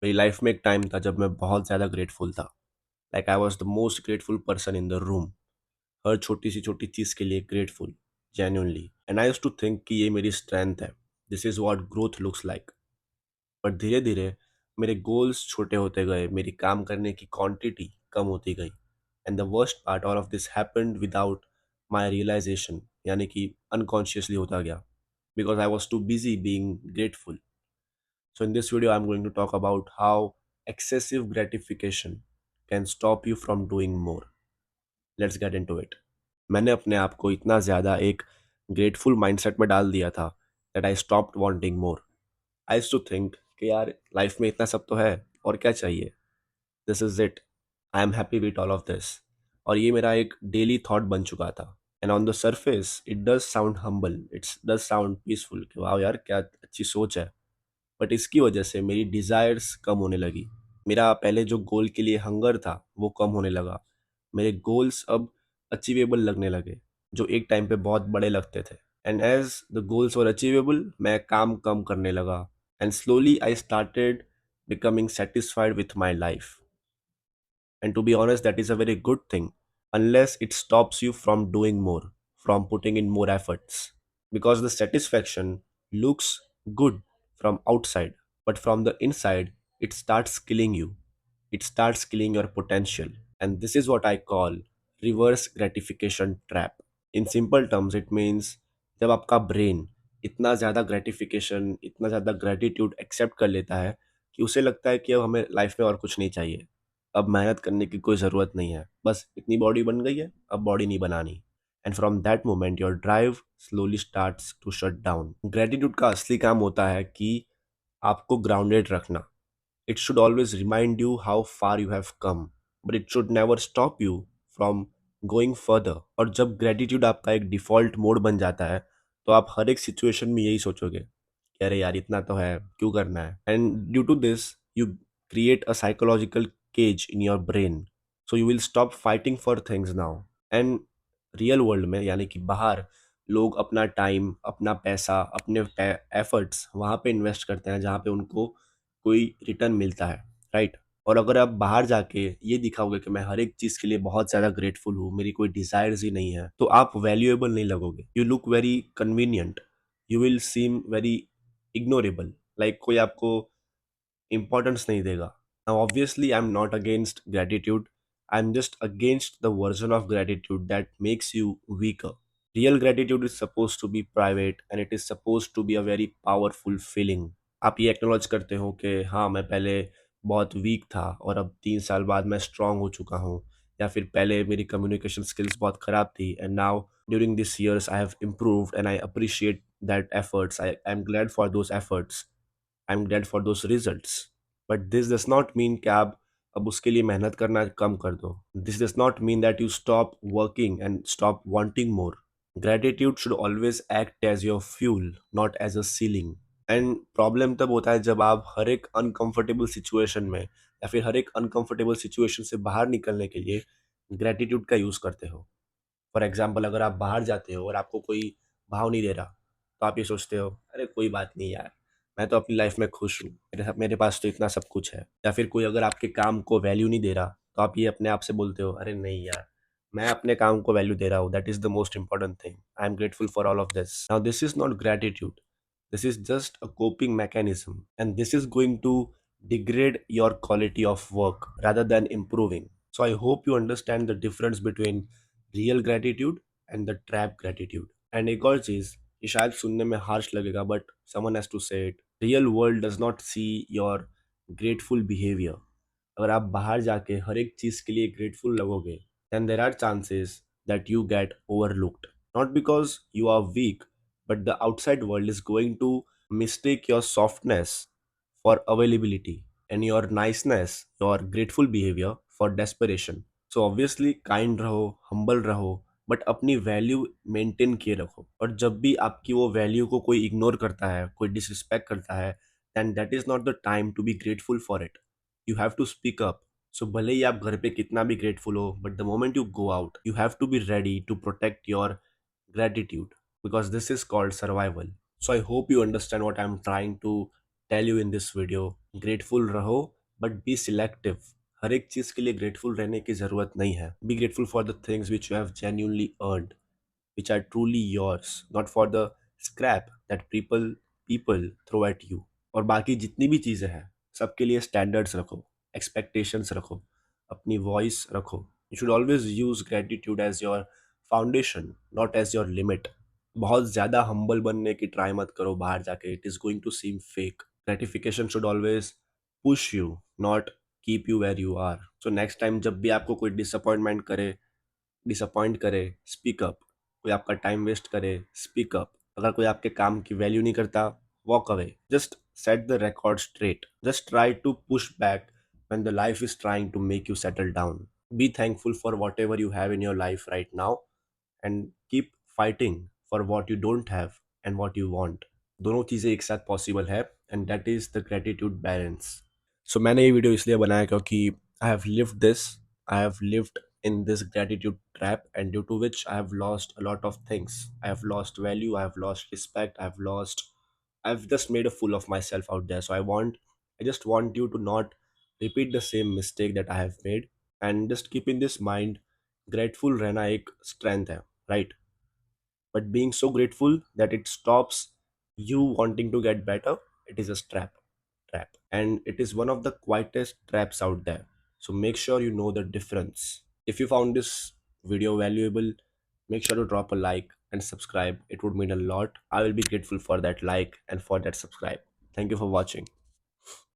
मेरी लाइफ में एक टाइम था जब मैं बहुत ज़्यादा ग्रेटफुल था। Like I was the most grateful person in the room. हर छोटी सी छोटी चीज़ के लिए grateful, genuinely. And I used to think कि ये मेरी स्ट्रेंथ है, this is what growth looks like. But धीरे धीरे मेरे गोल्स छोटे होते गए, मेरी काम करने की क्वांटिटी कम होती गई। And the worst part, all of this happened without my realization, यानी कि अनकॉन्शियसली होता गया, because I was too busy being grateful. So, in this video, I'm going to talk about how excessive gratification can stop you from doing more. Let's get into it. मैंने अपने आप को इतना ज़्यादा एक ग्रेटफुल माइंडसेट में डाल दिया था that I stopped wanting more. I used to think कि यार लाइफ में इतना सब तो है, और क्या चाहिए. This is it. I am happy with all of this. और ये मेरा एक डेली थॉट बन चुका था. And on the surface it does sound humble, it's does sound peaceful कि वाह यार क्या अच्छी सोच है. बट इसकी वजह से मेरी डिज़ायर्स कम होने लगी. मेरा पहले जो गोल के लिए हंगर था वो कम होने लगा. मेरे गोल्स अब अचीवेबल लगने लगे, जो एक टाइम पे बहुत बड़े लगते थे. And as the goals were achievable, मैं काम कम करने लगा. And slowly I started becoming satisfied with my life. And to be honest, that is a very good thing, unless it stops you from doing more, from putting in more efforts. Because the satisfaction looks good from outside, but from the inside, it starts killing you. It starts killing your potential. And this is what I call reverse gratification trap. In simple terms it means, जब आपका brain इतना ज़्यादा gratification, इतना ज़्यादा gratitude accept कर लेता है कि उसे लगता है कि अब हमें लाइफ में और कुछ नहीं चाहिए, अब मेहनत करने की कोई ज़रूरत नहीं है, बस इतनी बॉडी बन गई है, अब बॉडी नहीं बनानी. And from that moment your drive slowly starts to shut down. Gratitude का असली काम होता है कि आपको ग्राउंडेड रखना. It should always remind you how far you have come, but it should never stop you from going further. और जब ग्रेटिट्यूड आपका एक डिफॉल्ट मोड बन जाता है, तो आप हर एक सिचुएशन में यही सोचोगे कि अरे यार इतना तो है, क्यों करना है. And due to this you create a psychological cage in your brain. So you will stop fighting for things now. And real world में, यानी कि बाहर, लोग अपना टाइम, अपना पैसा, अपने एफर्ट्स वहाँ पे इन्वेस्ट करते हैं जहाँ पे उनको कोई रिटर्न मिलता है, राइट. और अगर आप बाहर जाके ये दिखाओगे कि मैं हर एक चीज़ के लिए बहुत ज़्यादा ग्रेटफुल हूँ, मेरी कोई डिज़ायर्स ही नहीं है, तो आप वैल्यूएबल नहीं लगोगे. You look very convenient, you will seem very ignorable, like कोई आपको इम्पोर्टेंस नहीं देगा. Now obviously I am not against gratitude, I am just against the version of gratitude that makes you weaker. Real gratitude is suppose to be private and it is suppose to be a very powerful feeling. आप ये acknowledge करते हो कि हाँ, मैं पहले बहुत week था और अब 3 साल बाद मैं स्ट्रांग हो चुका हूँ. या फिर पहले मेरी कम्युनिकेशन स्किल्स बहुत ख़राब थी and now during this years I have improved and I appreciate that efforts. I am glad for those efforts, I am glad for those results. But this does not mean कि आप अब उसके लिए मेहनत करना कम कर दो. This does not mean that you stop working and stop wanting more. Gratitude should always act as your fuel, not as a ceiling. And problem तब होता है जब आप हर एक अनकंफर्टेबल सिचुएशन में, या फिर हर एक अनकंफर्टेबल सिचुएशन से बाहर निकलने के लिए ग्रेटिट्यूड का यूज़ करते हो. फॉर एग्जाम्पल, अगर आप बाहर जाते हो और आपको कोई भाव नहीं दे रहा, तो आप ये सोचते हो अरे कोई बात नहीं यार, मैं तो अपनी लाइफ में खुश हूँ, मेरे पास तो इतना सब कुछ है. या फिर कोई अगर आपके काम को वैल्यू नहीं दे रहा, तो आप ये अपने आप से बोलते हो अरे नहीं यार, मैं अपने काम को वैल्यू दे रहा हूँ, that is the most important thing, I am grateful for all of this. Now this is not gratitude, this is just a coping mechanism, and this is going to degrade your quality of work rather than improving. So I hope you understand the difference between real gratitude and the trap gratitude. And एक और चीज, ये शायद सुनने में harsh लगेगा, but someone has to say it. Real world does not see your grateful behavior. अगर आप बाहर जाके हर एक चीज के लिए ग्रेटफुल लगोगे, then there are chances that you get overlooked. Not because you are weak, but the outside world is going to mistake your softness for availability and your niceness, your grateful behavior for desperation. So obviously kind रहो, humble रहो, but अपनी value maintain किए रखो. और जब भी आपकी वो वैल्यू को कोई इग्नोर करता है, कोई डिसरिस्पेक्ट करता है, then that is not the time to be grateful for it. You have to speak up. सो भले ही आप घर पे कितना भी ग्रेटफुल हो, but the moment you go out you have to be ready to protect your gratitude, because this is called survival. So I hope you understand what I'm trying to tell you in this video, grateful रहो but be selective. हर एक चीज के लिए grateful रहने की जरूरत नहीं है। Be grateful for the things which you have genuinely earned, which are truly yours, not for the scrap that people throw at you। और बाकी जितनी भी चीज़ें हैं सबके लिए स्टैंडर्ड्स रखो, एक्सपेक्टेशंस रखो, अपनी वॉइस रखो। You should always use gratitude as your foundation, not as your limit. बहुत ज़्यादा हम्बल बनने की ट्राई मत करो बाहर जाके, it is going to seem fake. Gratification should always push you, not keep you where you are. So next time जब भी आपको कोई डिसअपॉइंट करे, स्पीक अप। कोई आपका टाइम वेस्ट करे, स्पीक अप। अगर कोई आपके काम की वैल्यू नहीं करता, walk away. Just set the record straight, just try to push back when the life is trying to make you settle down। Be thankful for whatever you have in your life right now and keep fighting for what you don't have and what you want। दोनों चीज़ें एक साथ possible है, and that is the gratitude balance. So मैंने ये video इसलिए बनाया क्योंकि I have lived this, I have lived in this gratitude trap, and due to which I have lost a lot of things। I have lost value, I have lost respect, I've just made a fool of myself out there। So I just want you to not repeat the same mistake that I have made, and just keep in this mind, grateful रहना एक strength है, right? But being so grateful that it stops you wanting to get better, it is a trap, and it is one of the quietest traps out there। So make sure you know the difference। If you found this video valuable, make sure to drop a like and subscribe, it would mean a lot। I will be grateful for that like and for that subscribe। Thank you for watching।